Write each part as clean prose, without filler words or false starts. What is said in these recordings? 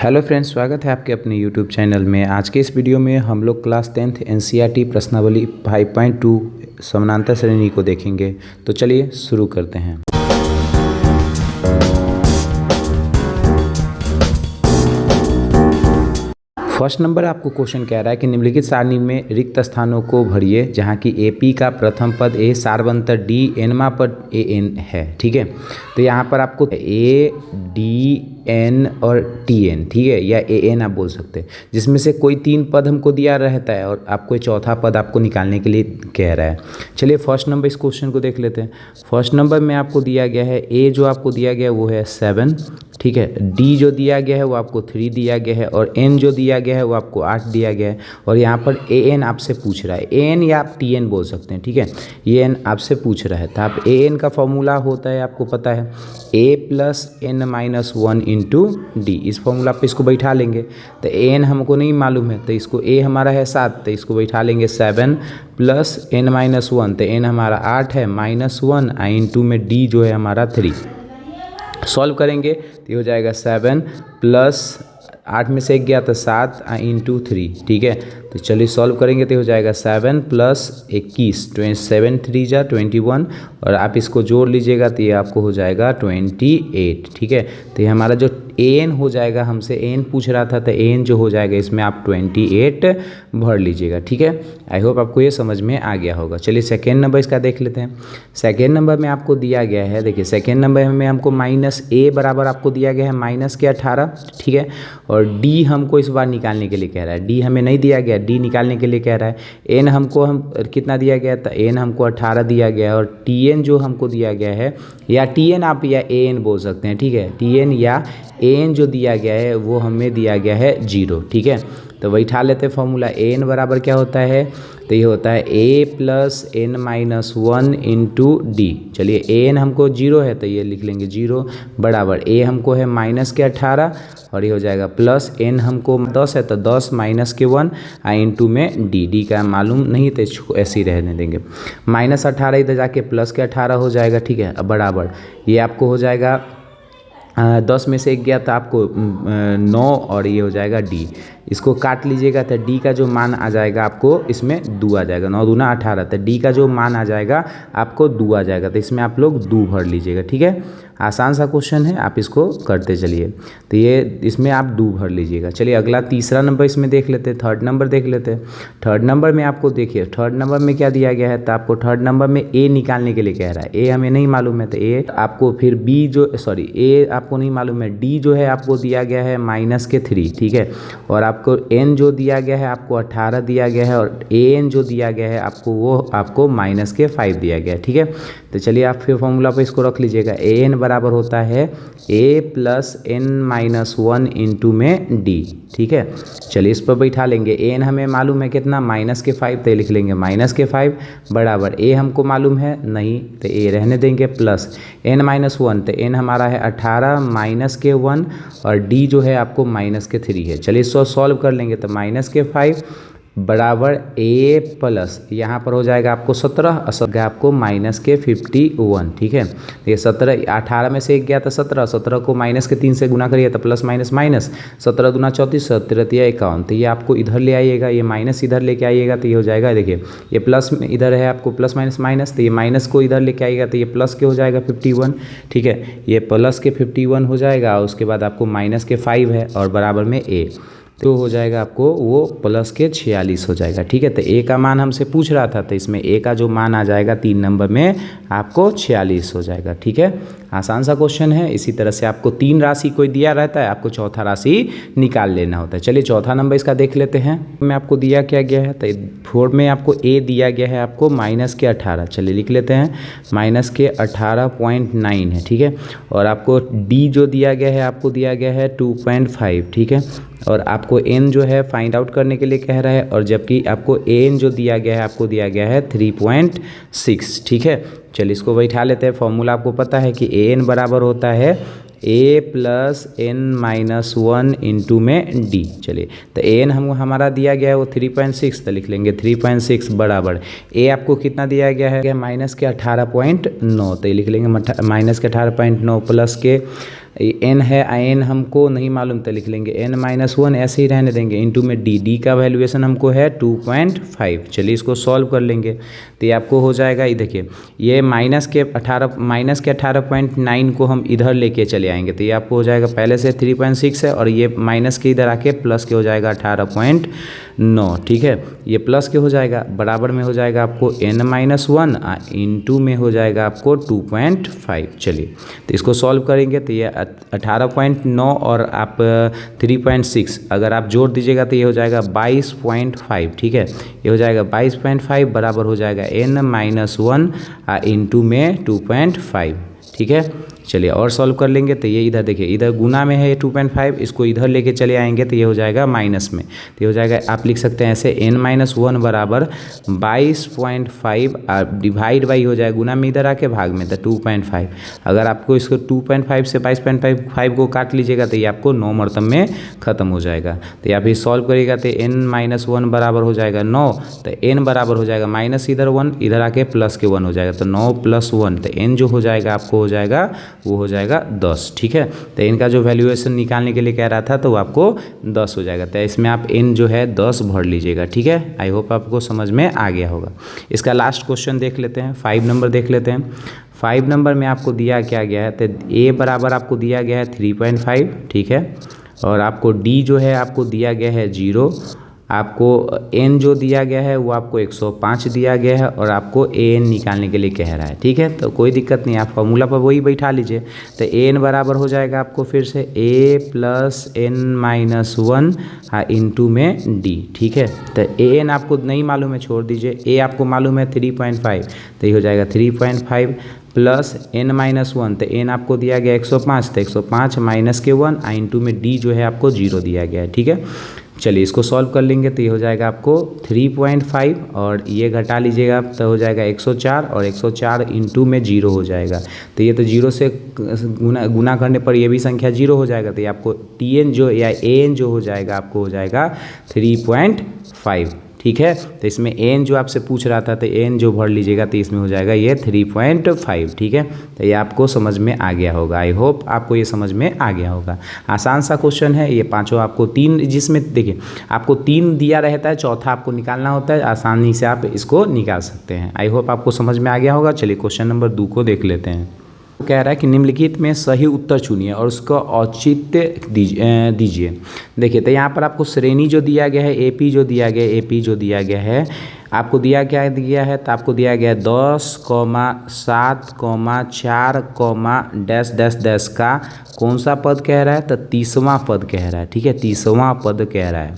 Hello friends, स्वागत है आपके अपने यूट्यूब चैनल में। आज के इस वीडियो में हम लोग क्लास 10th एनसीईआरटी प्रश्नावली 5.2 समानांतर श्रेणी को देखेंगे। तो चलिए शुरू करते हैं। फर्स्ट नंबर आपको क्वेश्चन कह रहा है कि निम्नलिखित सारणी में रिक्त स्थानों को भरिए जहाँ की एपी का प्रथम पद ए सार्वंतर डी एनवा पद ए एन है। ठीक है, तो यहाँ पर आपको ए डी एन और टी एन, ठीक है, या ए एन आप बोल सकते हैं, जिसमें से कोई तीन पद हमको दिया रहता है और आपको चौथा पद आपको निकालने के लिए कह रहा है। चलिए फर्स्ट नंबर इस क्वेश्चन को देख लेते हैं। फर्स्ट नंबर में आपको दिया गया है ए जो आपको दिया गया है वो है 7, ठीक है, डी जो दिया गया है वो आपको 3 दिया गया है और एन जो दिया गया है वो आपको 8 दिया गया है। और यहाँ पर ए एन आपसे पूछ रहा है, ए एन या आप टी एन बोल सकते हैं, ठीक है, ये एन आपसे पूछ रहा है। तो आप ए एन का फॉर्मूला होता है, आपको पता है, A plus N minus 1 into D. इस फॉर्मूला पे इसको बैठा लेंगे। तो ए एन हमको नहीं मालूम है, तो इसको ए हमारा है 7, तो इसको बैठा लेंगे 7 प्लस एन माइनस 1, तो एन हमारा 8 है, माइनस 1 इंटू में डी जो है हमारा 3। सॉल्व करेंगे तो ये हो जाएगा 7 प्लस 8 में से 1 गया तो 7 इंटू 3, ठीक है। तो चलिए सॉल्व करेंगे तो हो जाएगा 7 प्लस 21, 27 3 जा 21, और आप इसको जोड़ लीजिएगा तो ये आपको हो जाएगा 28, ठीक है। तो ये हमारा जो ए एन हो जाएगा, हमसे ए एन पूछ रहा था, तो ए एन जो हो जाएगा इसमें आप 28 भर लीजिएगा, ठीक है। आई होप आपको ये समझ में आ गया होगा। चलिए सेकेंड नंबर इसका देख लेते हैं। सेकेंड नंबर में आपको दिया गया है, देखिए सेकेंड नंबर में हमको माइनस ए बराबर आपको दिया गया है माइनस के 18, ठीक है, और डी हमको इस बार निकालने के लिए कह रहा है। डी हमें नहीं दिया गया, डी निकालने के लिए कह रहा है। एन हमको हम कितना दिया गया था, एन हमको 18 दिया गया है, और टी एन जो हमको दिया गया है, या टी एन आप या ए एन बोल सकते हैं, ठीक है, टी एन या ए एन जो दिया गया है वो हमें दिया गया है 0, ठीक है। तो बैठा लेते हैं फॉर्मूला। ए एन बराबर क्या होता है, तो ये होता है A plus N minus 1 into D. चलिए ए एन हमको 0 है तो ये लिख लेंगे 0 बराबर ए हमको है माइनस के 18, और ये हो जाएगा प्लस एन हमको 10 है तो 10 माइनस के 1 इंटू में डी। डी का मालूम नहीं तो इसको ऐसे ही रहने देंगे। माइनस 18 इधर जाके प्लस के 18 हो जाएगा, ठीक है। अब बराबर ये आपको हो जाएगा 10 में से 1 गया तो आपको 9, और ये हो जाएगा डी। इसको काट लीजिएगा तो डी का जो मान आ जाएगा आपको इसमें 2 आ जाएगा, 9 दूना 18, तो डी का जो मान आ जाएगा आपको 2 आ जाएगा, तो इसमें आप लोग 2 भर लीजिएगा, ठीक है। आसान सा क्वेश्चन है, आप इसको करते चलिए। तो ये इसमें आप 2 भर लीजिएगा। चलिए अगला तीसरा नंबर इसमें देख लेते हैं, थर्ड नंबर देख लेते हैं। थर्ड नंबर में आपको देखिए, थर्ड नंबर में क्या दिया गया है, तो आपको थर्ड नंबर में ए निकालने के लिए कह रहा है। ए हमें नहीं मालूम है तो ए आपको, फिर बी जो सॉरी ए आपको नहीं मालूम है, डी जो है आपको दिया गया है माइनस के 3, ठीक है, और आपको एन जो दिया गया है आपको 18 दिया गया है, और ए एन जो दिया गया है आपको वो आपको माइनस के 5 दिया गया है, ठीक है। तो चलिए आप फिर फॉर्मूला पे इसको रख लीजिएगा। ए एन बराबर होता है A plus N minus 1 into में डी, ठीक है। चलिए इस पर बैठा लेंगे। ए एन हमें मालूम है कितना, माइनस के 5, तो लिख लेंगे माइनस के 5 बराबर ए हमको मालूम है नहीं तो ए रहने देंगे, प्लस एन माइनस 1, तो एन हमारा है 18 माइनस के 1, और डी जो है आपको माइनस के 3 है। चलिए इसको सॉल्व कर लेंगे तो माइनस के 5 बराबर ए प्लस यहाँ पर हो जाएगा आपको 17, और आपको माइनस के 51, ठीक है। ये 17, 18 में से 1 गया तो 17, 17 को माइनस के 3 से गुना करिए तो प्लस माइनस माइनस, 17 दूना 34, 17 51, तो ये आपको इधर ले आइएगा, ये माइनस इधर लेके आइएगा तो ये हो जाएगा, देखिए ये प्लस में इधर है आपको प्लस माइनस माइनस, तो ये माइनस को इधर लेके आइएगा तो ये प्लस के हो जाएगा 51, ठीक है। ये प्लस के 51 हो जाएगा, और उसके बाद आपको माइनस के 5 है और बराबर में ए, तो हो जाएगा आपको वो प्लस के 46 हो जाएगा, ठीक है। तो ए का मान हमसे पूछ रहा था, तो इसमें ए का जो मान आ जाएगा 3 नंबर में आपको 46 हो जाएगा, ठीक है। आसान सा क्वेश्चन है। इसी तरह से आपको 3 राशि कोई दिया रहता है, आपको चौथा राशि निकाल लेना होता है। चलिए चौथा नंबर इसका देख लेते हैं। में आपको दिया क्या गया है, तो 4 में आपको ए दिया गया है आपको माइनस के 18, चलिए लिख लेते हैं माइनस के 18.9 है, ठीक है। और आपको डी जो दिया गया है आपको दिया गया है 2.5, ठीक है, और आपको एन जो है फाइंड आउट करने के लिए कह रहा है, और जबकि आपको एन जो दिया गया है आपको दिया गया है 3.6, ठीक है। चलिए इसको बैठा लेते हैं। फॉर्मूला आपको पता है कि ए एन बराबर होता है A plus N minus 1 into में डी। चलिए तो ए एन हमारा दिया गया है वो 3.6, तो लिख लेंगे 3.6 बराबर ए आपको कितना दिया गया है माइनस के 18.9, तो ये लिख लेंगे माइनस के 18.9 प्लस के n है, n हमको नहीं मालूम तो लिख लेंगे n-1 ऐसे ही रहने देंगे, इंटू में d का वैल्यूएशन हमको है 2.5। चलिए इसको सॉल्व कर लेंगे तो ये आपको हो जाएगा, ये देखिए ये माइनस के 18.9 को हम इधर लेके चले आएंगे तो ये आपको हो जाएगा, पहले से 3.6 है और ये माइनस के इधर आके प्लस के हो जाएगा 18.9। ठीक है, ये प्लस के हो जाएगा, बराबर में हो जाएगा आपको n-1 इंटू में हो जाएगा आपको 2.5। चलिए तो इसको सॉल्व करेंगे तो ये 18.9 और आप 3.6 अगर आप जोड़ दीजिएगा तो ये हो जाएगा 22.5। ठीक है, ये हो जाएगा 22.5 बराबर हो जाएगा n-1 इंटू में 2.5। ठीक है, चलिए और सॉल्व कर लेंगे तो ये इधर देखिए, इधर गुना में है ये 2.5, इसको इधर लेके चले आएंगे तो ये हो जाएगा माइनस में, तो ये हो जाएगा, आप लिख सकते हैं ऐसे n-1 बराबर 22.5 डिवाइड बाई हो जाएगा, गुना में इधर आके भाग में तो 2.5। अगर आपको इसको 2.5 से 22.5 को काट लीजिएगा तो ये आपको 9 मरतब में ख़त्म हो जाएगा। तो आप ये सॉल्व करिएगा तो n-1 बराबर हो जाएगा 9, तो n बराबर हो जाएगा माइनस इधर 1, इधर आके प्लस के 1 हो जाएगा, तो 9 + 1 तो n जो हो जाएगा आपको हो जाएगा वो हो जाएगा 10। ठीक है, तो इनका जो वैल्यूएशन निकालने के लिए कह रहा था तो वो आपको 10 हो जाएगा, तो इसमें आप n जो है 10 भर लीजिएगा। ठीक है, आई होप आपको समझ में आ गया होगा। इसका लास्ट क्वेश्चन देख लेते हैं, 5 नंबर देख लेते हैं। 5 नंबर में आपको दिया क्या गया है, तो a बराबर आपको दिया गया है 3.5। ठीक है, और आपको d जो है आपको दिया गया है 0, आपको n जो दिया गया है वो आपको 105 दिया गया है और आपको an निकालने के लिए कह रहा है। ठीक है, तो कोई दिक्कत नहीं, आप फॉर्मूला पर वही बैठा लीजिए। तो an बराबर हो जाएगा आपको फिर से a + n-1 इंटू में d। ठीक है, तो an आपको नहीं मालूम है, छोड़ दीजिए, a आपको मालूम है 3.5, तो ये हो जाएगा 3.5 प्लस n-1, तो n आपको दिया गया 105, तो 105 माइनस के 1 इंटू में d जो है आपको 0 दिया गया है। ठीक है, चलिए इसको सॉल्व कर लेंगे तो ये हो जाएगा आपको 3.5 और ये घटा लीजिएगा तो हो जाएगा 104 और 104 इंटू में 0 हो जाएगा, तो ये तो 0 से गुना करने पर ये भी संख्या 0 हो जाएगा, तो ये आपको tn जो या an जो हो जाएगा आपको हो जाएगा 3.5। ठीक है, तो इसमें n जो आपसे पूछ रहा था तो n जो भर लीजिएगा तो इसमें हो जाएगा ये 3.5। ठीक है, तो ये आपको समझ में आ गया होगा, आई होप आपको ये समझ में आ गया होगा। आसान सा क्वेश्चन है ये, पांचों आपको 3, जिसमें देखिए आपको 3 दिया रहता है, चौथा आपको निकालना होता है, आसानी से आप इसको निकाल सकते हैं। आई होप आपको समझ में आ गया होगा। चलिए क्वेश्चन नंबर 2 को देख लेते हैं। कह रहा है कि निम्नलिखित में सही उत्तर चुनिए और उसका औचित्य दीजिए। देखिए तो यहाँ पर आपको श्रेणी जो दिया गया है, AP जो दिया गया है, AP जो दिया गया है आपको दिया क्या दिया है, तो आपको दिया गया 10, 7, 4, डैश डैश डैश का कौन सा पद कह रहा है, तो 30वां पद कह रहा है। ठीक है, 30वां पद कह रहा है।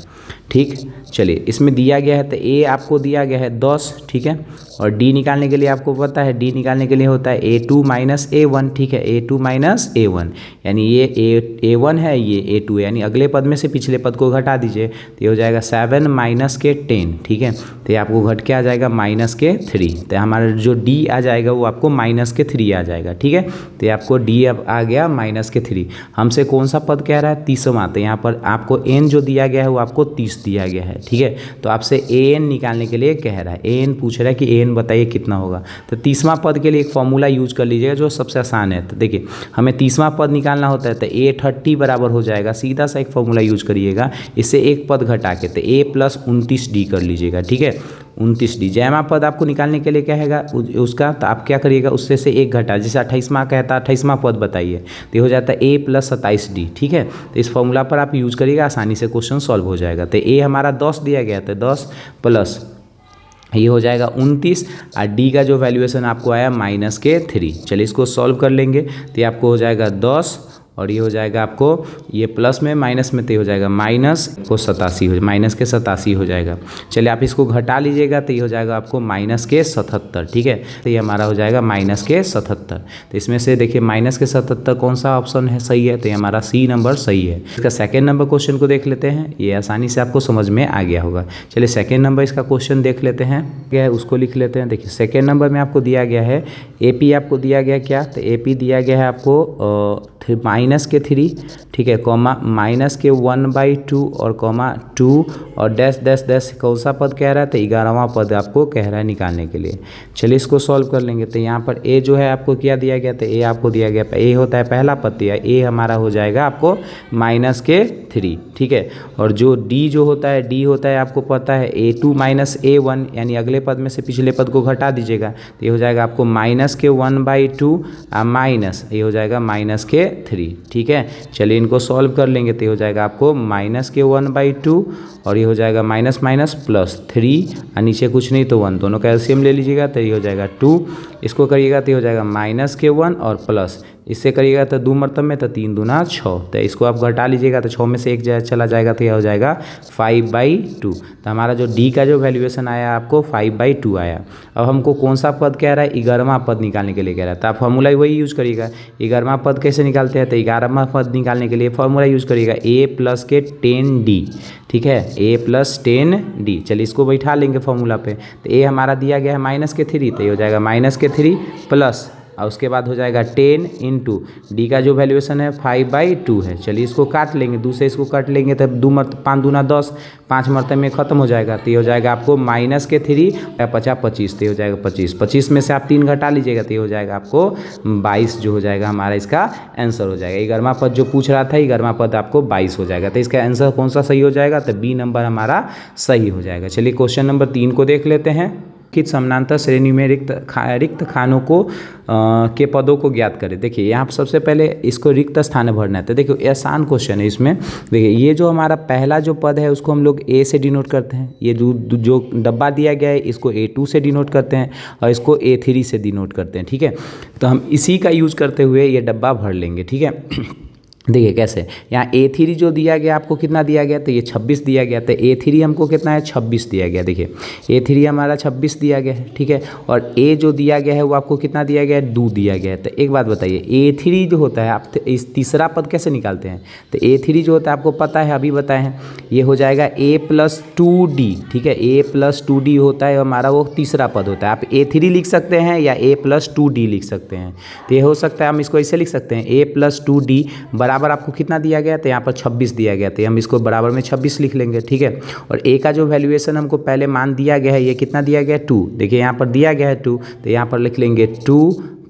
ठीक, चलिए इसमें दिया गया है तो a आपको दिया गया है 10। ठीक है, और d निकालने के लिए आपको पता है, d निकालने के लिए होता है a2 - a1। ठीक है, a2 - a1 यानी ये a1 है, ये a2 है, यानी अगले पद में से पिछले पद को घटा दीजिए तो ये हो जाएगा 7 - के 10। ठीक है, तो ये आपको घट के आ जाएगा -3, तो हमारा जो d आ जाएगा वो आपको -3 आ जाएगा। ठीक है, तो ये आपको d अब आ गया -3। हमसे कौन सा पद कह रहा है, 30वां, तो यहाँ पर आपको n जो दिया गया है वो आपको 30 दिया गया है। ठीक है, तो आपसे an निकालने के लिए कह रहा है, an पूछ रहा है कि an बताइए कितना होगा, तो 30वां पद के लिए एक फॉर्मूला यूज कर लीजिएगा जो सबसे आसान है। तो देखिए हमें 30वां पद निकालना होता है तो a30 बराबर हो जाएगा, सीधा सा एक फॉर्मूला यूज करिएगा, इससे एक पद घटा के तो a + 29d कर लीजिएगा। ठीक है, 29d जयमा पद आपको निकालने के लिए कहेगा उसका, तो आप क्या करिएगा उससे से एक घटा, जैसे 28वां कहता है 28वां पद बताइए, तो ये हो जाता है a + 27d। ठीक है, तो इस फॉर्मूला पर आप यूज़ करिएगा, आसानी से क्वेश्चन सॉल्व हो जाएगा। तो a हमारा 10 दिया गया, तो 10 प्लस ये हो जाएगा 29 और d का जो वैल्यूएशन आपको आया -3। चलिए इसको सॉल्व कर लेंगे तो ये आपको हो जाएगा 10 और ये हो जाएगा आपको ये प्लस में माइनस में, तो हो जाएगा -87 हो जाएगा। चलिए आप इसको घटा लीजिएगा तो ये हो जाएगा आपको -77। ठीक है, तो ये हमारा हो जाएगा -77। तो इसमें से देखिए -77 कौन सा ऑप्शन है सही है, तो ये हमारा C नंबर सही है। इसका सेकेंड नंबर क्वेश्चन को देख लेते हैं, ये आसानी से आपको समझ में आ गया होगा। चलिए सेकेंड नंबर इसका क्वेश्चन देख लेते हैं, क्या है उसको लिख लेते हैं। देखिए सेकेंड नंबर में आपको दिया गया है AP, आपको दिया गया क्या, तो AP दिया गया है आपको माइनस के 3, ठीक है, कॉमा माइनस के 1/2 और कॉमा 2 और डैश डैश डैश कौन सा पद कह रहा है, तो 11वां पद आपको कह रहा है निकालने के लिए। चलिए इसको सॉल्व कर लेंगे। तो यहाँ पर ए जो है आपको क्या दिया गया, तो ए आपको दिया गया, ए होता है पहला पद दिया, ए हमारा हो जाएगा आपको माइनस के 3, ठीक है। और जो डी जो होता है, डी होता है आपको पता है A2 माइनस A1, यानी अगले पद में से पिछले पद को घटा दीजिएगा, तो ये हो जाएगा आपको माइनस के 1/2 माइनस ये हो जाएगा माइनस के 3, ठीक है। चलिए इनको सॉल्व कर लेंगे, तो ये हो जाएगा आपको माइनस के 1/2 और ये हो जाएगा माइनस माइनस प्लस 3 और नीचे कुछ नहीं तो 1, दोनों का एलसीएम ले लीजिएगा तो ये हो जाएगा 2। इसको करिएगा तो ये हो जाएगा माइनस के 1 और प्लस, इससे करिएगा तो 2 मरतब में, तो 3 दूना 6, तो इसको आप घटा लीजिएगा तो 6 में से 1 चला जाएगा, तो यह हो जाएगा 5/2। तो हमारा जो डी का जो वैल्यूएशन आया आपको 5/2 आया। अब हमको कौन सा पद कह रहा है, 11वां पद निकालने के लिए कह रहा है, तो आप फॉर्मूला वही यूज़ करिएगा। 11वां पद कैसे निकालते हैं, तो 11वां पद निकालने के लिए फॉर्मूला यूज़ करिएगा a प्लस के 10d, ठीक है, a प्लस 10d। चलिए इसको बैठा लेंगे फॉर्मूला पे, तो a हमारा दिया गया है माइनस के 3, तो ये हो जाएगा माइनस के 3 प्लस और उसके बाद हो जाएगा 10 इंटू डी का जो वैल्यूएशन है 5/2 है। चलिए इसको काट लेंगे, 2 से इसको काट लेंगे तो 5 दूना 10, 5 मरतबे में ख़त्म हो जाएगा, तो ये हो जाएगा आपको माइनस के 3 50 25, तो ये हो जाएगा 25, 25 में से आप 3 घटा लीजिएगा, तो ये हो जाएगा आपको 22 जो हो जाएगा हमारा इसका आंसर हो जाएगा। 11वां पद जो पूछ रहा था, 11वां पद आपको 22 हो जाएगा, तो इसका आंसर कौन सा सही हो जाएगा, तो बी नंबर हमारा सही हो जाएगा। चलिए क्वेश्चन नंबर 3 को देख लेते हैं कि समानांतर श्रेणी में रिक्त खानों को के पदों को ज्ञात करें। देखिए यहाँ पर सबसे पहले इसको रिक्त स्थान भरना है, तो देखिए आसान क्वेश्चन है इसमें। देखिए ये जो हमारा पहला जो पद है उसको हम लोग ए से डिनोट करते हैं, ये जो डब्बा दिया गया है इसको A2 से डिनोट करते हैं और इसको A3 से डिनोट करते हैं, ठीक है। तो हम इसी का यूज़ करते हुए ये डब्बा भर लेंगे, ठीक है। देखिए कैसे, यहाँ A3 जो दिया गया आपको कितना दिया गया, तो ये 26 दिया गया, तो A3 हमको कितना है 26 दिया गया। देखिए A3 हमारा 26 दिया गया है, ठीक है। और A जो दिया गया है वो आपको कितना दिया गया है, 2 दिया गया है। तो एक बात बताइए, A3 जो होता है आप इस तीसरा पद कैसे निकालते हैं, तो A3 जो होता है आपको पता है, अभी बताए हैं, ये हो जाएगा A + 2D, ठीक है। A + 2D होता है हमारा, वो तीसरा पद होता है। आप A3 लिख सकते हैं या A + 2D लिख सकते हैं, तो ये हो सकता है हम इसको ऐसे लिख सकते हैं, A + 2D बराबर आपको कितना दिया गया, तो यहाँ पर 26 दिया गया, तो हम इसको बराबर में 26 लिख लेंगे, ठीक है। और ए का जो वैल्यूएशन हमको पहले मान दिया गया है, ये कितना दिया गया है 2, देखिए यहाँ पर दिया गया है 2, तो यहाँ पर लिख लेंगे 2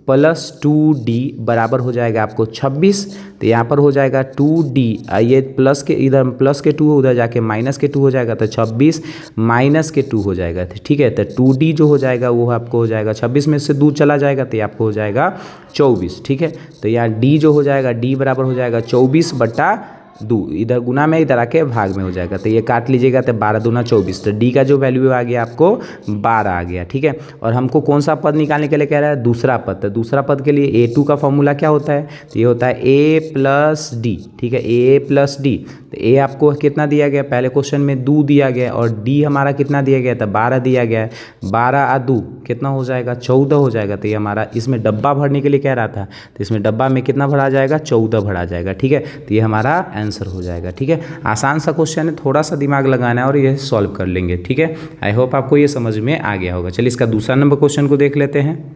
+ 2D बराबर हो जाएगा आपको 26, तो यहाँ पर हो जाएगा 2D, ये प्लस के इधर प्लस के 2 उधर जाके माइनस के 2 हो जाएगा, तो 26 माइनस के 2 हो जाएगा, ठीक है। तो 2D जो हो जाएगा वो आपको हो जाएगा 26 में से 2 चला जाएगा, तो आपको हो जाएगा 24, ठीक है। तो यहाँ D जो हो जाएगा, D बराबर हो जाएगा 24/2, इधर गुना में इधर आके भाग में हो जाएगा, तो ये काट लीजिएगा, तो 12 दूना 24, तो डी का जो वैल्यू आ गया आपको 12 आ गया, ठीक है। और हमको कौन सा पद निकालने के लिए कह रहा है, दूसरा पद। तो दूसरा पद के लिए A2 का फॉर्मूला क्या होता है, तो ये होता है A + D, ठीक है, A + D। तो A आपको कितना दिया गया, पहले क्वेश्चन में 2 दिया गया और D हमारा कितना दिया गया था, 12 दिया गया है, 12 और 2 कितना हो जाएगा, 14 हो जाएगा। तो ये हमारा इसमें डब्बा भरने के लिए कह रहा था, तो इसमें डब्बा में कितना भरा जाएगा, 14 भरा जाएगा, ठीक है। तो ये हमारा आंसर हो जाएगा, ठीक है। आसान सा क्वेश्चन है, थोड़ा सा दिमाग लगाना है और ये सॉल्व कर लेंगे, ठीक है। आई होप आपको ये समझ में आ गया होगा। चलिए इसका दूसरा नंबर क्वेश्चन को देख लेते हैं।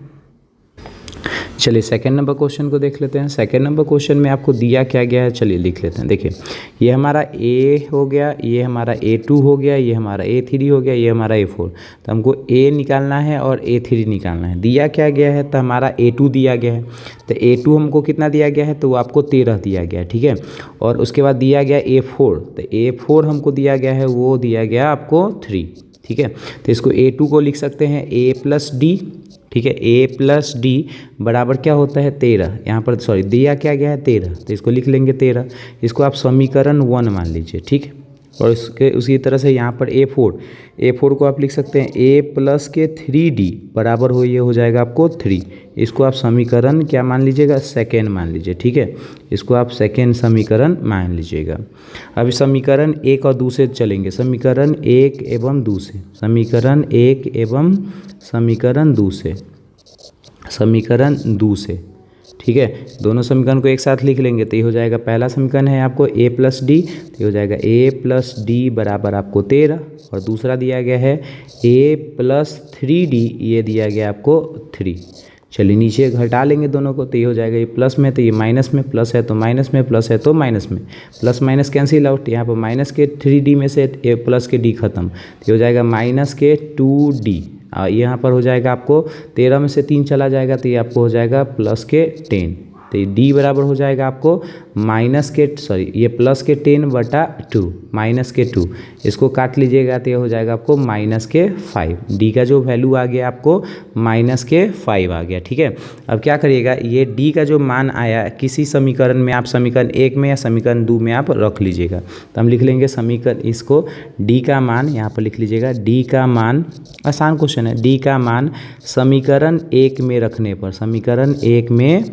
चलिए सेकंड नंबर क्वेश्चन को देख लेते हैं। सेकंड नंबर क्वेश्चन में आपको दिया क्या गया है, चलिए लिख लेते हैं। देखिए ये हमारा A हो गया, ये हमारा A2 हो गया, ये हमारा A3 हो गया, ये हमारा A4। तो हमको A निकालना है और A3 निकालना है। दिया क्या गया है, तो हमारा A2 दिया गया है, तो A2 हमको कितना दिया गया है, तो वो आपको 13 दिया गया है, ठीक है। और उसके बाद दिया गया A4, तो A4 हमको दिया गया है, वो दिया गया आपको 3, ठीक है। तो इसको A2 को लिख सकते हैं A + D, ठीक है। A + D बराबर क्या होता है 13, यहाँ पर सॉरी दिया क्या गया है 13, तो इसको लिख लेंगे 13, इसको आप समीकरण 1 मान लीजिए, ठीक है। और उसी तरह से यहाँ पर A4 को आप लिख सकते हैं A + के 3D बराबर ये हो जाएगा आपको 3, इसको आप समीकरण क्या मान लीजिएगा, सेकेंड मान लीजिए, ठीक है। इसको आप सेकेंड समीकरण मान लीजिएगा। अब समीकरण 1 और 2 से चलेंगे, समीकरण 1 एवं 2 से, समीकरण 1 एवं समीकरण 2 से, समीकरण 2 से, ठीक है। दोनों समीकरण को एक साथ लिख लेंगे, तो ये हो जाएगा, पहला समीकरण है आपको A + D, तो ये हो जाएगा A + D बराबर आपको 13, और दूसरा दिया गया है A + 3D, ये दिया गया आपको 3, चलिए नीचे घटा लेंगे दोनों को, तो ये हो जाएगा ये प्लस में, तो ये माइनस में, प्लस है तो माइनस में, प्लस है तो माइनस में, प्लस माइनस कैंसिल आउट। यहाँ पर माइनस के 3D में से ए प्लस के डी खत्म, तो ये हो जाएगा माइनस के 2D। यहाँ पर हो जाएगा आपको 13 में से 3 चला जाएगा, तो ये आपको हो जाएगा प्लस के 10। तो ये डी बराबर हो जाएगा आपको माइनस के ये प्लस के 10/2 माइनस के 2, इसको काट लीजिएगा तो ये हो जाएगा आपको माइनस के 5। डी का जो वैल्यू आ गया आपको माइनस के 5 आ गया। ठीक है, अब क्या करिएगा, ये डी का जो मान आया किसी समीकरण में, आप समीकरण 1 में या समीकरण 2 में आप रख लीजिएगा। तो हम लिख लेंगे समीकरण, इसको डी का मान यहाँ पर लिख लीजिएगा, डी का मान, आसान क्वेश्चन है, डी का मान समीकरण 1 में रखने पर, समीकरण 1 में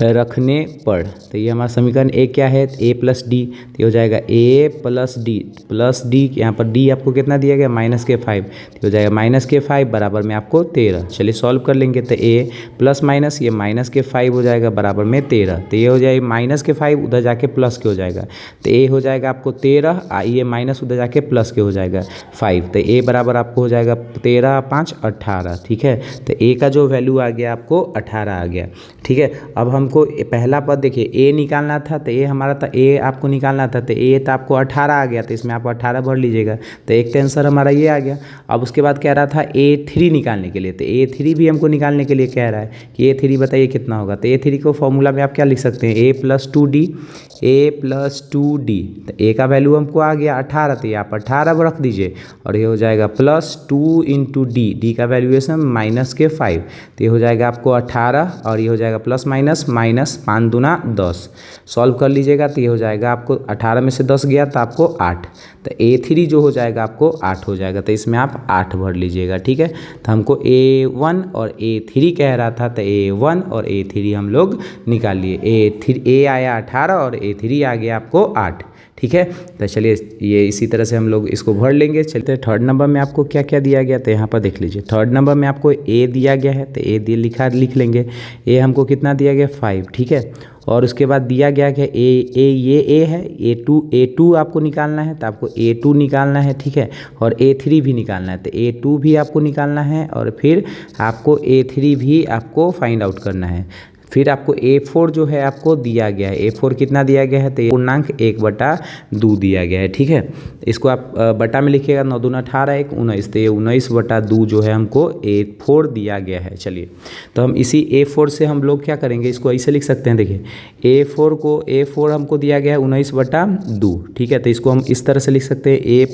रखने पर, तो ये हमारा समीकरण ए क्या है, ए प्लस डी, तो ये हो जाएगा ए प्लस डी, यहाँ पर डी आपको कितना दिया गया माइनस के 5, तो हो जाएगा माइनस के 5 बराबर में आपको 13। चलिए सॉल्व कर लेंगे, तो ए प्लस माइनस, ये माइनस के 5 हो जाएगा बराबर में 13, तो ये हो जाएगा माइनस के 5 उधर जाके प्लस के हो जाएगा, तो ए हो जाएगा आपको 13, ये माइनस उधर जाके प्लस के हो जाएगा 5, तो ए बराबर आपको हो जाएगा 13 5 18। ठीक है, तो ए का जो वैल्यू आ गया आपको 18 आ गया। ठीक है, अब हमको पहला पद देखिए ए निकालना था, तो ए हमारा था, ए आपको निकालना था, तो ए तो आपको 18 आ गया, तो इसमें आप 18 भर लीजिएगा, तो एक आंसर हमारा ये आ गया। अब उसके बाद कह रहा था A3 निकालने के लिए, तो A3 भी हमको निकालने के लिए कह रहा है कि A3 बताइए कितना होगा, तो A3 को फॉर्मूला में आप क्या लिख सकते हैं, A + 2D, तो ए का वैल्यू हमको आ गया 18, तो ये आप 18 रख दीजिए, और ये हो जाएगा +2 × डी का वैल्यूएशन माइनस के 5, तो ये हो जाएगा आपको 18, और ये हो जाएगा प्लस माइनस 5 दूना 10, सॉल्व कर लीजिएगा, तो ये हो जाएगा आपको 18 में से 10 गया तो आपको 8, तो A3 जो हो जाएगा आपको 8 हो जाएगा, तो इसमें आप 8 भर लीजिएगा। ठीक है, तो हमको A1 और A3 कह रहा था, तो A1 और A3 हम लोग निकाल लिए, A आया 18 और A3 आ गया आपको 8। ठीक है, तो चलिए ये इसी तरह से हम लोग इसको भर लेंगे। चलते थर्ड नंबर में आपको क्या क्या दिया गया, तो यहाँ पर देख लीजिए, थर्ड नंबर में आपको ए दिया गया है, तो ए लिख लेंगे, ए हमको कितना दिया गया 5। ठीक है, और उसके बाद दिया गया कि ये है, A2 आपको निकालना है, तो आपको A2 निकालना है। ठीक है, और A3 भी निकालना है, तो A2 भी आपको निकालना है, और फिर आपको A3 भी आपको फाइंड आउट करना है। फिर आपको A4 जो है आपको दिया गया है, A4 कितना दिया गया है, तो पूर्णांक 1/2 दिया गया है। ठीक है, इसको आप बटा में लिखिएगा, 9 दूना 18 1 19, तो ये 19/2 जो है हमको A4 दिया गया है। चलिए, तो हम इसी A4 से हम लोग क्या करेंगे, इसको ऐसे लिख सकते हैं, देखिए A4 हमको दिया गया है 19/2। ठीक है, तो इसको हम इस तरह से लिख सकते हैं, A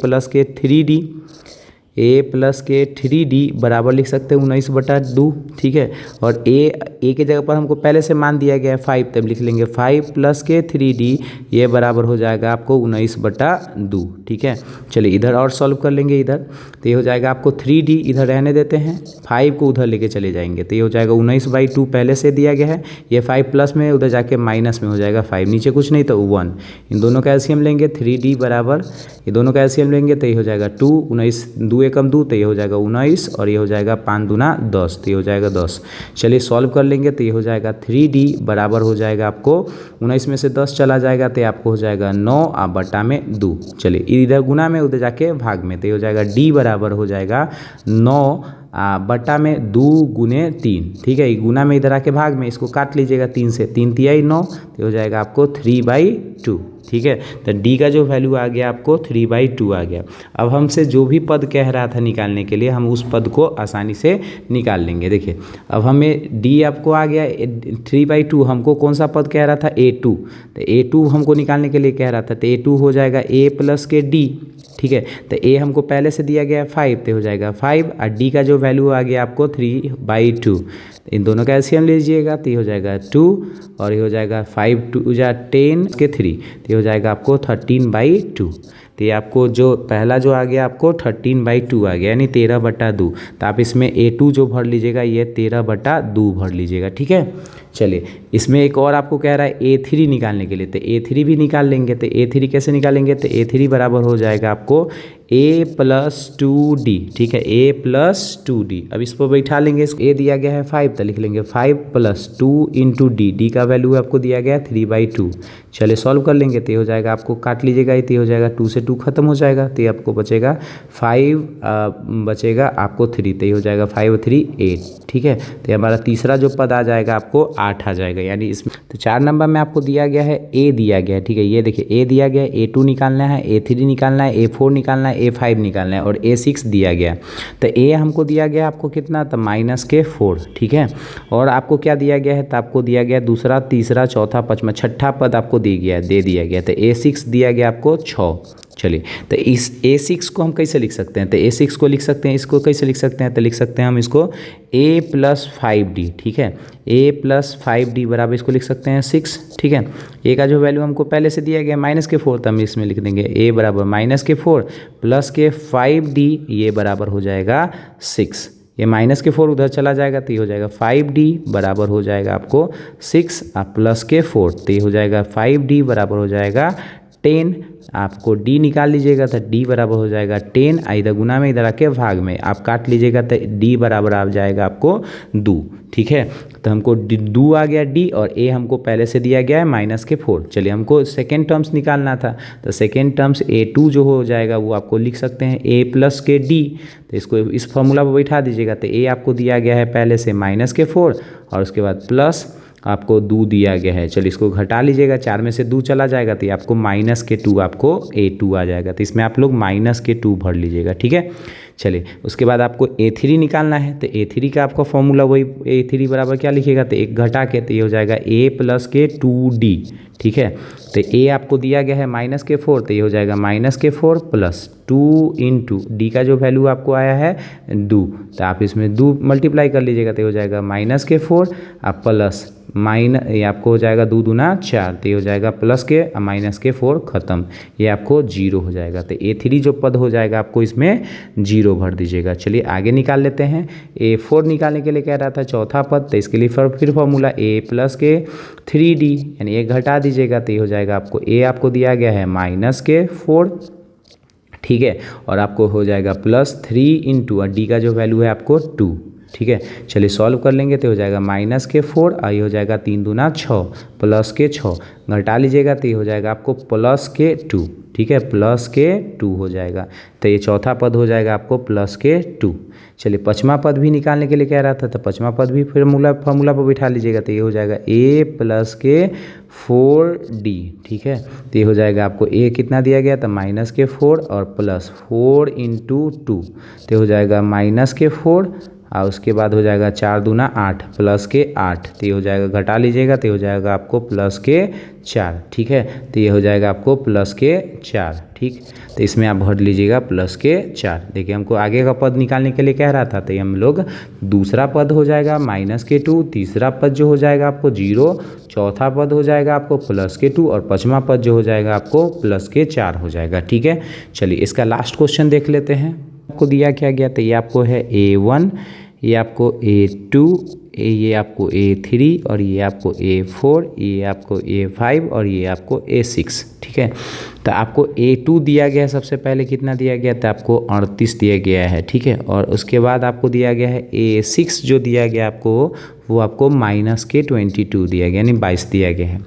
+ 3D बराबर लिख सकते हैं 19/2। ठीक है, और ए के जगह पर हमको पहले से मान दिया गया है 5, तब लिख लेंगे 5 + 3D, ये बराबर हो जाएगा आपको 19/2। ठीक है, चलिए इधर और सॉल्व कर लेंगे, इधर तो ये हो जाएगा आपको 3D इधर रहने देते हैं, 5 को उधर लेके चले जाएंगे, तो ये हो जाएगा 19/2 पहले से दिया गया है, ये 5 प्लस में उधर जाके माइनस में हो जाएगा 5, नीचे कुछ नहीं तो 1, इन दोनों का एलसीएम लेंगे, 3D बराबर ये दोनों का एलसीएम लेंगे, तो ये हो जाएगा 2, 19 2 एकम 2, तो ये हो जाएगा 19, और ये हो जाएगा 5 दूना 10, तो ये हो जाएगा 10। चलिए सॉल्व कर लेंगे, तो ये हो जाएगा 3D बराबर हो जाएगा आपको 19 में से 10 चला जाएगा, तो आपको हो जाएगा 9 बटा में 2। चलिए इधर गुना में उधर जाके भाग में, तो ये हो जाएगा D बराबर हो जाएगा 9 बटा में 2 गुने 3। ठीक है, गुना में इधर आके भाग में, इसको काट लीजिएगा 3 से, 3 तिहाई 9, तो हो जाएगा आपको 3/2। ठीक है, तो डी का जो वैल्यू आ गया आपको 3/2 आ गया। अब हमसे जो भी पद कह रहा था निकालने के लिए, हम उस पद को आसानी से निकाल लेंगे। देखिए, अब हमें डी आपको आ गया 3/2, हमको कौन सा पद कह रहा था, A2, तो A2 हमको निकालने के लिए कह रहा था, तो A2 हो जाएगा A + D। ठीक है, तो ए हमको पहले से दिया गया है 5, तो हो जाएगा 5, और डी का जो वैल्यू आ गया आपको 3/2, इन दोनों का एलसीएम लीजिएगा, तो ये हो जाएगा 2, और ये हो जाएगा 5 2 जा 10 के 3, तो ये हो जाएगा आपको 13/2। तो ये आपको जो पहला जो आ गया आपको 13/2 आ गया, यानी 13/2, तो आप इसमें A2 जो भर लीजिएगा ये 13/2 भर लीजिएगा। ठीक है, चलिए इसमें एक और आपको कह रहा है A3 निकालने के लिए, तो A3 भी निकाल लेंगे, तो A3 कैसे निकालेंगे, तो A3 बराबर हो जाएगा आपको ए प्लस 2d, ठीक है, ए प्लस 2d। अब इस पर बैठा लेंगे, इसको ए दिया गया है 5 तो लिख लेंगे 5 प्लस 2 इंटू डी, डी का वैल्यू आपको दिया गया है 3/2। चलिए सॉल्व कर लेंगे तो ये हो जाएगा, आपको काट लीजिएगा, ये हो जाएगा 2 से 2 खत्म हो जाएगा, तो ये आपको बचेगा 5 बचेगा आपको 3, तो ये हो जाएगा 5 और 3 8, ठीक है। तो हमारा तीसरा जो पद आ जाएगा आपको 8 आ जाएगा, यानी इसमें तो 4 नंबर में आपको दिया गया है ए दिया गया है, ठीक है, ये देखिए ए दिया गया है, A2 निकालना है, A3 निकालना है, A4 निकालना है, A5 निकालना है और A6 दिया गया। तो ए हमको दिया गया आपको कितना, तो -4, ठीक है। और आपको क्या दिया गया है, तो आपको दिया गया दूसरा, तीसरा, चौथा, पाँचवा, छठा पद आपको दे दिया गया। तो A6 दिया गया आपको 6। चलिए तो इस A6 को हम कैसे लिख सकते हैं, तो A6 को लिख सकते हैं, इसको कैसे लिख सकते हैं, तो लिख सकते हैं हम इसको A प्लस 5D, ठीक है, A प्लस 5D बराबर इसको लिख सकते हैं 6, ठीक है। A का जो वैल्यू हमको पहले से दिया गया -4, तो हम इसमें लिख देंगे A बराबर -4 प्लस के 5D, ये बराबर हो जाएगा 6। ये -4 उधर चला जाएगा तो ये हो जाएगा 5D बराबर हो जाएगा आपको 6 प्लस के 4, तो ये हो जाएगा 5D बराबर हो जाएगा 10। आपको D निकाल लीजिएगा तो D बराबर हो जाएगा 10, इधर गुना में इधर आके भाग में आप काट लीजिएगा तो D बराबर आ जाएगा आपको 2, ठीक है। तो हमको 2 आ गया D और A हमको पहले से दिया गया है -4। चलिए हमको सेकेंड टर्म्स निकालना था, तो सेकेंड टर्म्स A2 जो हो जाएगा वो आपको लिख सकते हैं A प्लस के D, तो इसको इस फॉर्मूला पर बैठा दीजिएगा। तो A आपको दिया गया है पहले से -4 और उसके बाद प्लस आपको 2 दिया गया है। चलिए इसको घटा लीजिएगा, 4 में से 2 चला जाएगा तो ये आपको -2 आपको A2 आ जाएगा, तो इसमें आप लोग -2 भर लीजिएगा, ठीक है। चलिए उसके बाद आपको A3 निकालना है, तो A3 का आपका फॉर्मूला वही A3 बराबर क्या लिखिएगा, तो एक घटा के तो ये हो जाएगा A प्लस के 2D, ठीक है। तो A आपको दिया गया है -4, तो ये हो जाएगा -4 प्लस 2 इंटू D का जो वैल्यू आपको आया है 2, तो आप इसमें 2 मल्टीप्लाई कर लीजिएगा तो ये हो जाएगा -4 आप प्लस ये आपको हो जाएगा 2 दूना 4, तो ये हो जाएगा प्लस के -4 खत्म, ये आपको 0 हो जाएगा। तो A3 जो पद हो जाएगा आपको इसमें 0 भर दीजिएगा। चलिए आगे निकाल लेते हैं। A4 निकालने के लिए कह रहा था चौथा पद, तो इसके लिए फिर फॉर्मूला A प्लस के 3D, यानी एक घटा दीजिएगा तो ये हो जाएगा आपको A आपको दिया गया है -4, ठीक है, और आपको हो जाएगा +3 इंटू D का जो वैल्यू है आपको 2, ठीक है। चलिए सॉल्व कर लेंगे तो हो जाएगा -4 और ये हो जाएगा 3 दूना 6 प्लस के 6 घटा लीजिएगा तो ये हो जाएगा आपको प्लस के 2, ठीक है, प्लस के 2 हो जाएगा। तो ये चौथा पद हो जाएगा आपको प्लस के 2। चलिए पाँचवा पद भी निकालने के लिए कह रहा था, तो पाँचवा पद भी फॉर्मूला पर बिठा लीजिएगा तो ये हो जाएगा A प्लस के 4D, ठीक है। तो ये हो जाएगा आपको A कितना दिया गया था -4 और प्लस 4 इंटू 2, तो हो जाएगा -4 और उसके बाद हो जाएगा 4 दूना 8 प्लस के 8, तो ये हो जाएगा घटा लीजिएगा तो ये हो जाएगा आपको प्लस के 4, ठीक है। तो ये हो जाएगा आपको प्लस के 4, ठीक। तो इसमें आप भर लीजिएगा प्लस के 4। देखिए हमको आगे का पद निकालने के लिए कह रहा था, तो ये हम लोग दूसरा पद हो जाएगा -2, तीसरा पद जो हो जाएगा आपको 0, चौथा पद हो जाएगा आपको प्लस के 2 और पाँचवा पद जो हो जाएगा आपको प्लस के 4 हो जाएगा, ठीक है। चलिए इसका लास्ट क्वेश्चन देख लेते हैं। आपको दिया क्या गया, तो ये आपको है A1, ये आपको A2, ये आपको A3 और ये आपको A4, ये आपको A5 और ये आपको A6, ठीक है। तो आपको A2 दिया गया है, सबसे पहले कितना दिया गया था आपको 38 दिया गया है, ठीक है। और उसके बाद आपको दिया गया है A6 जो दिया गया आपको वो आपको -22 दिया गया, यानी 22 दिया गया है।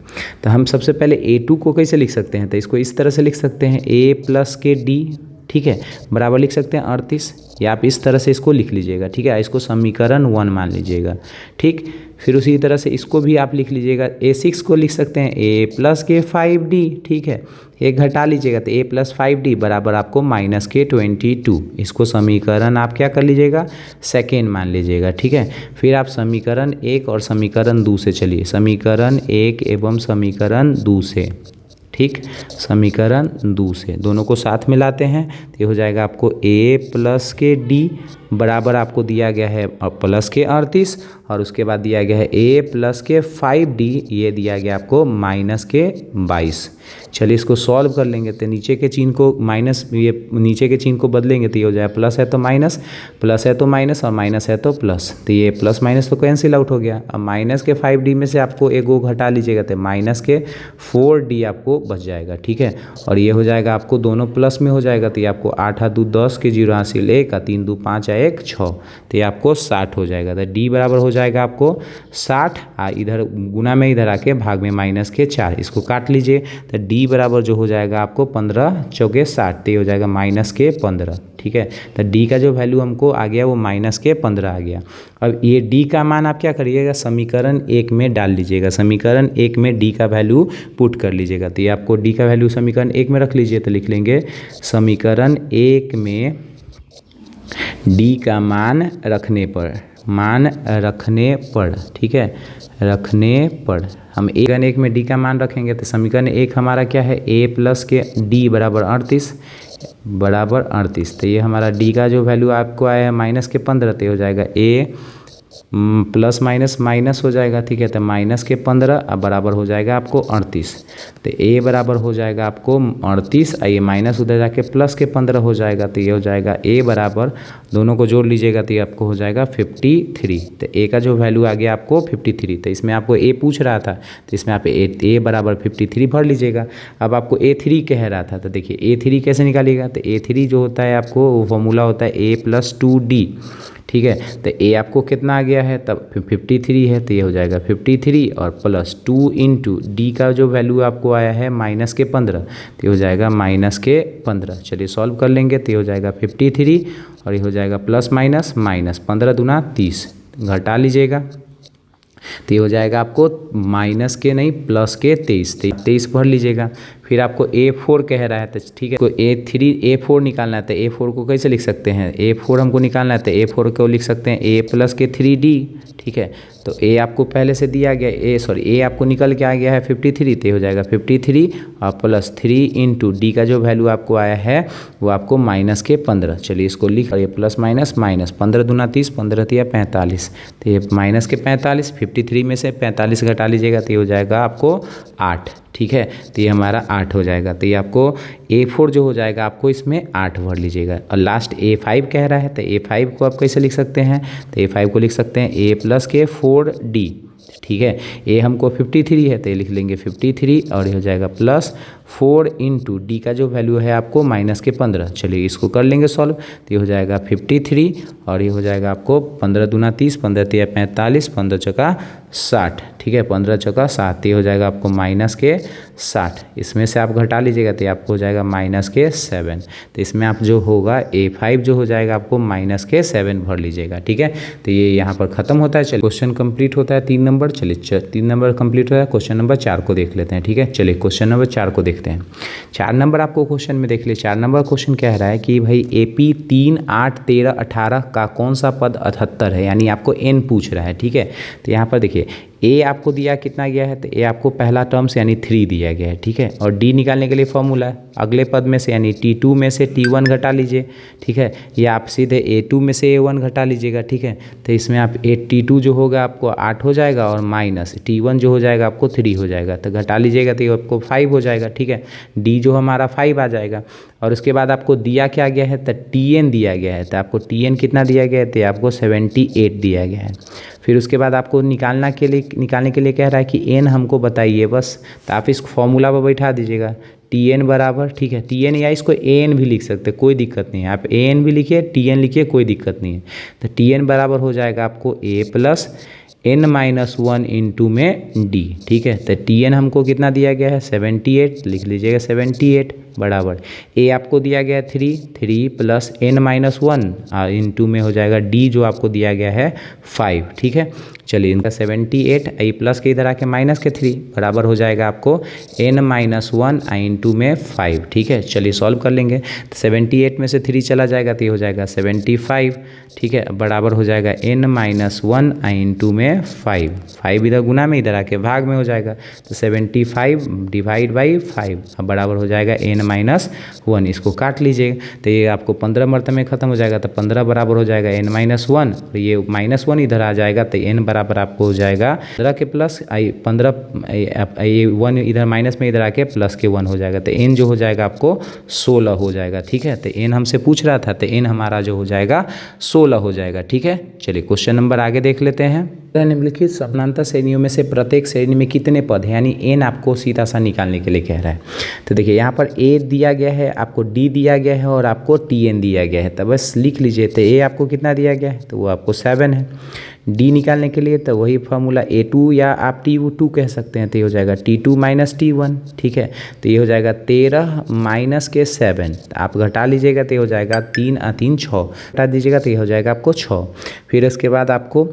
तो हम सबसे पहले A2 को कैसे लिख सकते हैं, तो इसको इस तरह से लिख सकते हैं A प्लस के D, ठीक है, बराबर लिख सकते हैं 38, या आप इस तरह से इसको लिख लीजिएगा, ठीक है। इसको समीकरण 1 मान लीजिएगा, ठीक। फिर उसी तरह से इसको भी आप लिख लीजिएगा, A6 को लिख सकते हैं A प्लस के 5D, ठीक है, एक घटा लीजिएगा तो A प्लस 5D बराबर आपको -22। इसको समीकरण आप क्या कर लीजिएगा, सेकेंड मान लीजिएगा, ठीक है। फिर आप समीकरण 1 और समीकरण 2 से चलिए, समीकरण 1 एवं समीकरण 2 से, ठीक, समीकरण 2 से दोनों को साथ मिलाते हैं तो ये हो जाएगा आपको A प्लस के D बराबर आपको दिया गया है प्लस के 38 और उसके बाद दिया गया है A प्लस के 5D, ये दिया गया आपको माइनस के 22। चलिए इसको सॉल्व कर लेंगे तो नीचे के चिन्ह को माइनस, ये नीचे के चिन्ह को बदलेंगे तो ये हो जाए प्लस है तो माइनस, प्लस है तो माइनस और माइनस है तो प्लस, तो ये प्लस माइनस तो कैंसिल आउट हो गया। अब माइनस के 5D में से आपको एक वो घटा लीजिएगा तो माइनस के 4D आपको बच जाएगा, ठीक है। और ये हो जाएगा आपको दोनों प्लस में हो जाएगा, तो ये आपको 8 2 10 के 0 हासिल 1 3 2 5 1 6, तो ये आपको 60 हो जाएगा। तो डी बराबर हो जाएगा आपको 60, इधर गुना में इधर आके भाग में माइनस के 4, इसको काट लीजिए। तो डी बराबर जो हो जाएगा आपको 15 चौके 60, तो ये हो जाएगा माइनस के 15, ठीक है। तो डी का जो वैल्यू हमको आ गया वो माइनस के 15 आ गया। अब ये डी का मान आप क्या करिएगा, समीकरण 1 में डाल लीजिएगा, समीकरण 1 में डी का वैल्यू पुट कर लीजिएगा। तो ये आपको डी का वैल्यू समीकरण 1 में रख लीजिए, तो लिख लेंगे समीकरण 1 में डी का मान रखने पर, ठीक है, रखने पर हम समीकरण 1 में डी का मान रखेंगे। तो समीकरण 1 हमारा क्या है, ए प्लस के डी बराबर 38, तो ये हमारा डी का जो वैल्यू आपको आया है माइनस के 15, तो हो जाएगा ए प्लस माइनस माइनस हो जाएगा, ठीक है। तो माइनस के 15 अब बराबर हो जाएगा आपको 38, तो ए बराबर हो जाएगा आपको 38, ये माइनस उधर जाके प्लस के 15 हो जाएगा, तो ये हो जाएगा ए बराबर, दोनों को जोड़ लीजिएगा तो ये आपको हो जाएगा 53। तो ए का जो वैल्यू आ गया आपको 53, तो इसमें आपको ए पूछ रहा था, तो इसमें आप ए बराबर 53 भर लीजिएगा। अब आपको A3 कह रहा था, तो देखिए A3 कैसे निकालिएगा, तो A3 जो होता है आपको वो फॉर्मूला होता है A + 2D, ठीक है। तो ए आपको कितना आ गया है, तब 53 है, तो ये हो जाएगा 53 और प्लस 2 इंटू डी का जो वैल्यू आपको आया है माइनस के 15, तो ये हो जाएगा माइनस के 15। चलिए सॉल्व कर लेंगे, तो ये हो जाएगा 53 और ये हो जाएगा प्लस माइनस माइनस 15 दूना 30, घटा लीजिएगा, तो ये हो जाएगा आपको माइनस के नहीं प्लस के 23 भर लीजिएगा। फिर आपको A4 कह रहा है, तो ठीक है, तो A4 निकालना है, तो A4 को कैसे लिख सकते हैं, A4 हमको निकालना है, तो A4 को लिख सकते हैं A + के 3D, ठीक है। तो A आपको पहले से दिया गया, A आपको निकल के आ गया है 53, तो हो जाएगा 53 और प्लस 3 इंटू डी का जो वैल्यू आपको आया है वो आपको माइनस के 15। चलिए इसको लिख, और ये प्लस माइनस माइनस 15 दूना 30, 15 तिया 45, तो ये माइनस के 45, 53 में से 45 घटा लीजिएगा, तो ये हो जाएगा आपको 8, ठीक है। तो ये हमारा 8 हो जाएगा, तो ये आपको A4 जो हो जाएगा आपको इसमें 8 भर लीजिएगा। और लास्ट A5 कह रहा है, तो A5 को आप कैसे लिख सकते हैं, तो A5 को लिख सकते हैं A + के 4D, ठीक है। ए हमको 53 है, तो ये लिख लेंगे 53 और ये हो जाएगा प्लस 4 इंटू डी का जो वैल्यू है आपको माइनस के 15। चलिए इसको कर लेंगे सॉल्व, तो ये हो जाएगा 53 और ये हो जाएगा आपको 15 दूना 30, 15 तिया 45, 15 चौका 60, ठीक है, 15 चौका 60, ये हो जाएगा आपको माइनस के 60, इसमें से आप घटा लीजिएगा तो आपको हो जाएगा माइनस के 7। तो इसमें आप जो होगा A5 जो हो जाएगा आपको माइनस के 7 भर लीजिएगा, ठीक है। तो ये यहाँ पर ख़त्म होता है। चलिए क्वेश्चन कंप्लीट होता है 3 नंबर। चलिए 3 नंबर कंप्लीट होता है, क्वेश्चन नंबर 4 को देख लेते हैं, ठीक है। चलिए क्वेश्चन नंबर 4 को देखते हैं। 4 नंबर आपको क्वेश्चन में देख लीजिए। 4 नंबर क्वेश्चन कह रहा है कि भाई AP 3, 8, 13, 18 का कौन सा पद 78 है, यानी आपको n पूछ रहा है, ठीक है। तो यहाँ पर देखिए ए आपको दिया कितना गया है, तो ए आपको पहला टर्म्स यानी 3 दिया गया है, ठीक है। और डी निकालने के लिए फॉर्मूला है अगले पद में से यानी T2 में से T1 घटा लीजिए, ठीक है। या आप सीधे A2 में से A1 घटा लीजिएगा, ठीक है। तो इसमें आप T2 जो होगा आपको 8 हो जाएगा और माइनस T1 जो हो जाएगा आपको 3 हो जाएगा, तो घटा लीजिएगा तो ये आपको 5 हो जाएगा, ठीक है। डी जो हमारा 5 आ जाएगा। और उसके बाद आपको दिया क्या गया है, तो TN दिया गया है, तो आपको TN कितना दिया गया है, तो आपको 78 दिया गया है। फिर उसके बाद आपको निकालने के लिए कह रहा है कि n हमको बताइए बस, तो आप इस फॉर्मूला पर बैठा दीजिएगा TN बराबर, ठीक है, TN या इसको AN भी लिख सकते हैं, कोई दिक्कत नहीं है। आप AN भी लिखिए TN लिखिए, कोई दिक्कत नहीं है। तो TN बराबर हो जाएगा आपको A + n-1 इंटू में D, ठीक है। तो TN हमको कितना दिया गया है 78, लिख लीजिएगा 78 बराबर ए आपको दिया गया है 3 प्लस n-1 इंटू में हो जाएगा D जो आपको दिया गया है 5, ठीक है। चलिए इनका 78 आई प्लस के इधर आके माइनस के 3 बराबर हो जाएगा आपको n-1 इंटू में 5, ठीक है। चलिए सॉल्व कर लेंगे, तो 78 में से 3 चला जाएगा तो ये हो जाएगा 75, ठीक है, बराबर हो जाएगा n-1 इंटू में 5 इधर गुना में इधर आके भाग में हो जाएगा, तो 75 डिवाइड बाई 5 अब बराबर हो जाएगा n-1। इसको काट लीजिए तो ये आपको 15 मरतबे में ख़त्म हो जाएगा, तो 15 बराबर हो जाएगा n-1 और ये -1 इधर आ जाएगा, तो n बराबर आपको हो जाएगा 15 के प्लस 15 1 इधर माइनस में इधर आके प्लस के 1 हो जाएगा, तो n जो हो जाएगा आपको 16 हो जाएगा, ठीक है। तो n हमसे पूछ रहा था, तो n हमारा जो हो जाएगा 16 हो जाएगा, ठीक है। चलिए क्वेश्चन नंबर आगे देख लेते हैं। निम्नलिखित समानांतर श्रेणियों में से प्रत्येक श्रेणी में कितने पद हैं, यानी एन आपको सीधा सा निकालने के लिए कह रहा है। तो देखिए यहाँ पर ए दिया गया है, आपको डी दिया गया है और आपको टी एन दिया गया है। तो बस लिख लीजिए। तो ए आपको कितना दिया गया है, तो वो आपको 7 है। डी निकालने के लिए तो वही फार्मूला A2 या आप T2 कह सकते हैं। तो ये हो जाएगा T2 माइनस T1, ठीक है। तो ये हो जाएगा 13 माइनस के 7, आप घटा लीजिएगा तो ये हो जाएगा 3 3 6, घटा दीजिएगा तो ये हो जाएगा आपको 6। फिर उसके बाद आपको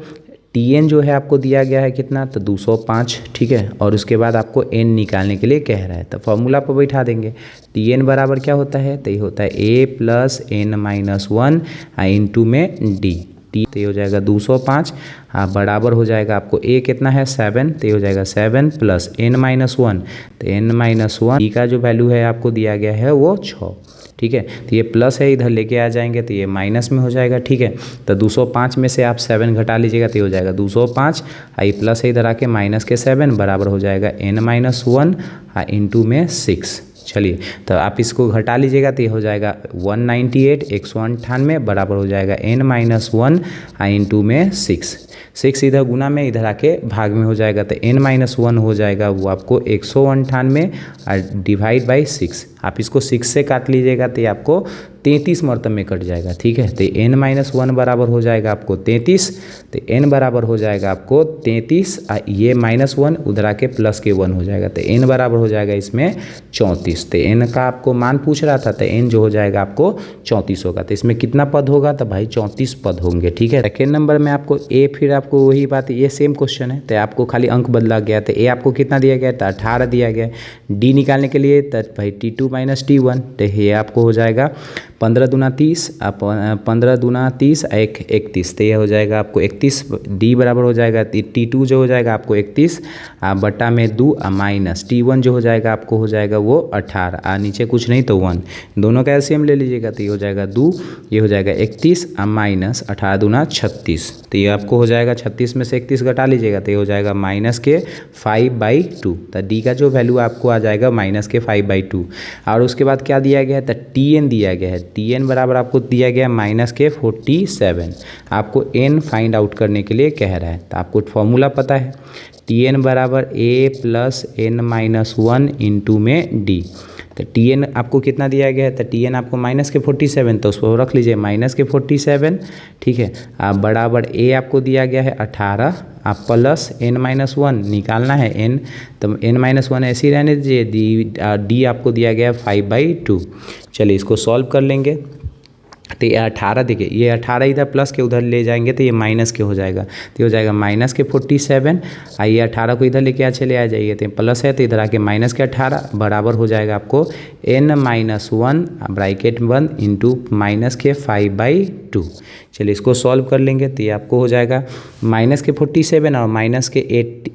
Tn जो है आपको दिया गया है कितना, तो 205, ठीक है। और उसके बाद आपको n निकालने के लिए कह रहा है, तो फॉर्मूला पर बैठा देंगे। Tn बराबर क्या होता है, तो ये होता है a plus n minus 1 into में d। तो ये हो जाएगा 205, बराबर हो जाएगा आपको a कितना है 7, तो ये हो जाएगा 7 प्लस n माइनस 1, तो n माइनस 1 d का जो वैल्यू है आपको दिया गया है वो 6, ठीक है। तो ये प्लस है, इधर लेके आ जाएंगे तो ये माइनस में हो जाएगा, ठीक है। तो 205 में से आप 7 घटा लीजिएगा तो ये हो जाएगा 205, ये प्लस है इधर आके माइनस के 7, बराबर हो जाएगा n माइनस 1 इंटू में 6। चलिए तो आप इसको घटा लीजिएगा तो ये हो जाएगा 198 198, बराबर हो जाएगा n माइनस 1 इंटू में 6 इधर गुना में, इधर आके भाग में हो जाएगा। तो n माइनस 1 हो जाएगा वो आपको 198 और डिवाइड बाई 6। आप इसको 6 से काट लीजिएगा तो ये आपको 33 मरतब में कट जाएगा, ठीक है। तो n माइनस 1 बराबर हो जाएगा आपको 33, तो n बराबर हो जाएगा आपको 33, ये माइनस 1 उधर आके प्लस के 1 हो जाएगा, तो n बराबर हो जाएगा इसमें 34। तो n का आपको मान पूछ रहा था, तो n जो हो जाएगा आपको 34 होगा। तो इसमें कितना पद होगा, तो भाई 34 पद होंगे, ठीक है। सेकेंड नंबर में आपको a, फिर आपको वही बात, ये सेम क्वेश्चन है, तो आपको खाली अंक बदला गया। तो a आपको कितना दिया गया, तो 18 दिया गया। d निकालने के लिए तो भाई T2 माइनस T1, तो ये आपको हो जाएगा 15 दूना 30, 15 दूना 30 एक 31, तो ये हो जाएगा आपको 31। d बराबर हो जाएगा T2 जो हो जाएगा आपको 31 बटा में 2 माइनस T1 जो हो जाएगा आपको हो जाएगा वो 18, नीचे कुछ नहीं तो 1, दोनों का एलसीएम ले लीजिएगा तो ये हो जाएगा 2, ये हो जाएगा 31 माइनस 18 दूना 36, तो ये आपको हो जाएगा 36 में से 31 घटा लीजिएगा तो ये हो जाएगा माइनस के 5/2। तो d का जो वैल्यू आपको आ जाएगा माइनस के 5/2। और उसके बाद क्या दिया गया है, तो Tn दिया गया है। Tn बराबर आपको दिया गया माइनस के 47, आपको n फाइंड आउट करने के लिए कह रहा है। तो आपको फॉर्मूला पता है, Tn बराबर a plus n minus 1 into में d। तो Tn आपको कितना दिया गया है, तो Tn आपको माइनस के 47, तो उसको रख लीजिए माइनस के 47, ठीक है। बराबर a आपको दिया गया है 18, आप प्लस n माइनस 1 निकालना है n, तो n माइनस 1 ऐसे ही रहने दीजिए। d आपको दिया गया है 5/2। चलिए इसको सॉल्व कर लेंगे। तो ये 18, देखिए ये 18 इधर प्लस के उधर ले जाएंगे तो ये माइनस के हो जाएगा, तो ये हो जाएगा माइनस के 47। ये 18 को इधर लेके चले आ जाइए, तो प्लस है तो इधर आके माइनस के 18, बराबर हो जाएगा आपको n minus 1 bracket 1 into minus के 5/2। चलिए इसको सॉल्व कर लेंगे तो ये आपको हो जाएगा माइनस के 47 और माइनस के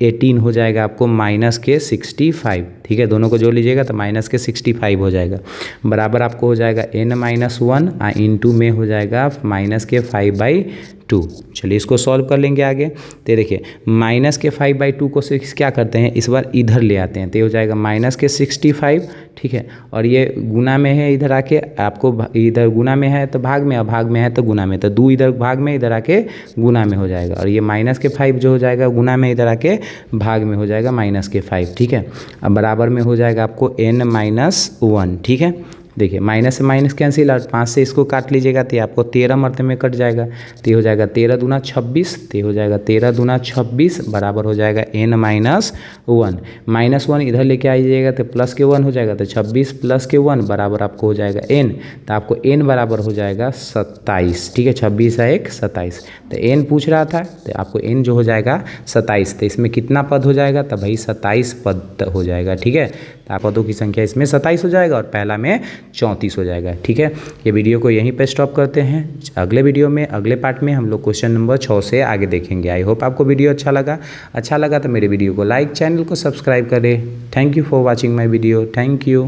18 हो जाएगा आपको माइनस के 65, ठीक है। दोनों को जोड़ लीजिएगा तो माइनस के 65 हो जाएगा, बराबर आपको हो जाएगा n माइनस 1 इंटू में हो जाएगा माइनस के 5/2। चलिए इसको सॉल्व कर लेंगे आगे। तो देखिए माइनस के 5/2 को क्या करते हैं, इस बार इधर ले आते हैं, तो ये हो जाएगा माइनस के 65, ठीक है। और ये गुना में है, इधर आके आपको इधर गुना में है तो भाग में, और भाग में है तो गुना में, तो 2 इधर भाग में, इधर आके गुना में हो जाएगा। और ये माइनस के 5 जो हो जाएगा गुना में, इधर आके भाग में हो जाएगा माइनस के 5, ठीक है। अब बराबर में हो जाएगा आपको n माइनस 1, ठीक है। देखिए माइनस से माइनस कैंसिल, और 5 से इसको काट लीजिएगा तो आपको 13 मरते में कट जाएगा, तो ये हो जाएगा 13 दूना 26, तो ये हो जाएगा 13 दूना 26, बराबर हो जाएगा n माइनस 1। माइनस 1 इधर लेके आइएगा तो प्लस के 1 हो जाएगा, तो 26 प्लस के 1 बराबर आपको हो जाएगा n, तो आपको n बराबर हो जाएगा 27, ठीक है। 26 है 1 27, तो n पूछ रहा था तो आपको n जो हो जाएगा 27। तो इसमें कितना पद हो जाएगा, तो भाई 27 पद हो जाएगा, ठीक है। तो पदों की संख्या इसमें 27 हो जाएगा और पहला में 34 हो जाएगा, ठीक है। ये वीडियो को यहीं पे स्टॉप करते हैं। अगले वीडियो में, अगले पार्ट में हम लोग क्वेश्चन नंबर 6 से आगे देखेंगे। आई होप आपको वीडियो अच्छा लगा तो मेरे वीडियो को लाइक, चैनल को सब्सक्राइब करें। Thank you for watching my video. Thank you.